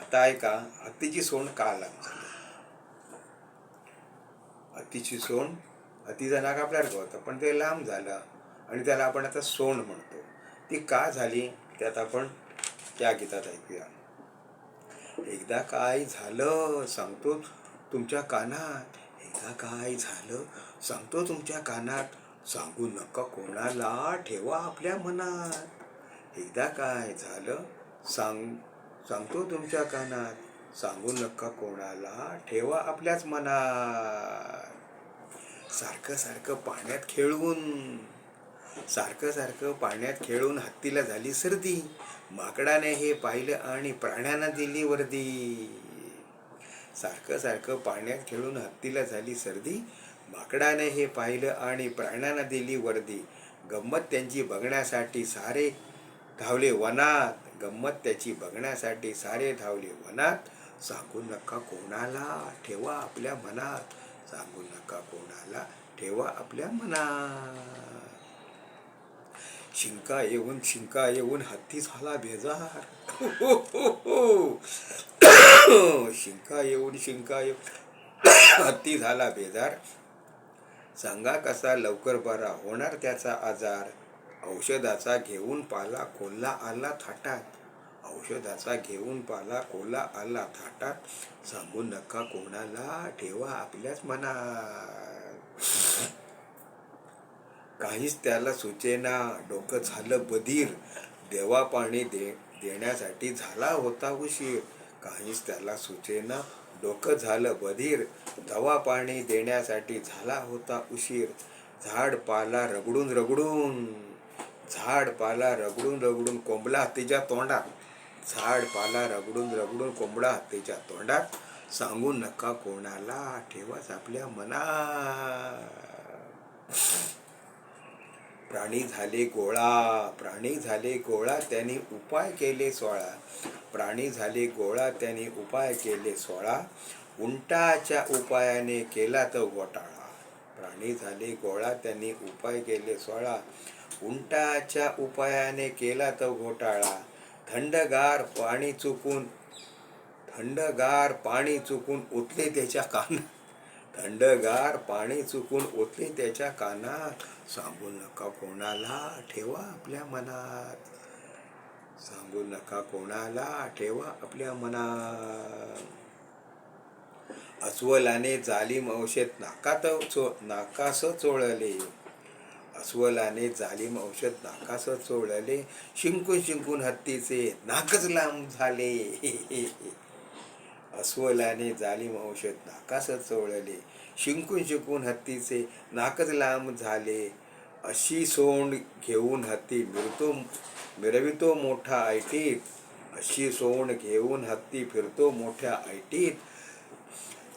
आता ऐका, हत्तीची सोंड का लांब झाली? हत्तीची सोंड, हत्तीचं नाक आपल्याला होतं पण ते लांब झालं आणि त्याला आपण आता सोंड म्हणतो. ती का झाली त्यात आपण त्या गीतात ऐकूया. एकदा काय झालं सांगतो तुमच्या कानात, एकदा काय झालं सांगतो तुमच्या कानात, सांगू नका कोणाला ठेवा आपल्या मनात. एकदा काय झालं सांगतो तुमच्या कानात, सांगू नका कोणाला ठेवा आपल्याच मनात. सारखं सारखं पाण्यात खेळून हत्तीला झाली सर्दी, माकडाने हे पाहिलं आणि प्राण्यानं दिली वर्दी. सारखं सारखं पाण्यात खेळून हत्तीला झाली सर्दी, माकडाने हे पाहिलं आणि प्राण्यानं दिली वर्दी. गंमत त्यांची बघण्यासाठी सारे धावले वनात, गंमत त्याची बघण्यासाठी सारे धावले वनात. सांगू नका कोणाला ठेवा आपल्या मनात, सांगू नका कोणाला ठेवा आपल्या मनात. शिंका येऊन हत्ती झाला बेजार. शिंका येऊन हत्ती झाला बेजार. सांगा कसा लवकर बरा होणार त्याचा आजार. औषधाचा घेऊन पाला कोल्हा आला थाटात, औषधाचा घेऊन पाला कोल्हा आला थाटात. सांगू नका कोणाला ठेवा आपल्याच मनात. काहीच त्याला सुचेना डोकं झालं बधीर, देवा पाणी देण्यासाठी झाला होता उशीर. काहीच त्याला सुचेना डोकं झालं बधीर, दवा पाणी देण्यासाठी झाला होता उशीर. झाड पाला रगडून रगडून कोंबला हत्तीच्या तोंडात, झाड पाला रगडून कोंबडा हत्तीच्या तोंडात. सांगू नका कोणाला ठेवाच आपल्या मनात. प्राणी झाले गोळा त्यांनी उपाय केले 16, प्राणी झाले गोळा त्यांनी उपाय केले 16. उंटाच्या उपायाने केला तो घोटाळा, प्राणी झाले गोळा त्यांनी उपाय केले 16. उंटाच्या उपायाने केला तो घोटाळा. थंडगार पाणी चुकून ओतले त्याच्या कानात, थंडगार पाणी चुकून ओतले त्याच्या कानात. सांगू नका कोणाला ठेवा आपल्या मनात, सांगू नका कोणाला ठेवा आपल्या मनात. अस्वलाने जालिम औषध नाकास चोळले, अस्वलाने जालिम औषध नाकास चोळले. शिंकून हत्तीचे नाकच लांब झाले. अस्वलाने जालिम औषध नाकास चोळले, शिंकून हत्तीचे नाकच लांब झाले. अशी सोंड घेऊन हत्ती मिरवितो मोठा ऐटीत, अशी सोंड घेऊन हत्ती फिरतो मोठ्या ऐटीत.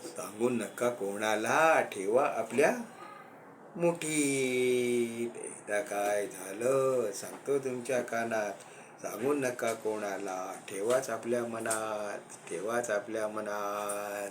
सांगू नका कोणाला ठेवा आपल्या मुठीत. एकदा काय झालं सांगतो तुमच्या कानात, सांगू नका कोणाला ठेवाच आपल्या मनात, ठेवाच आपल्या मनात.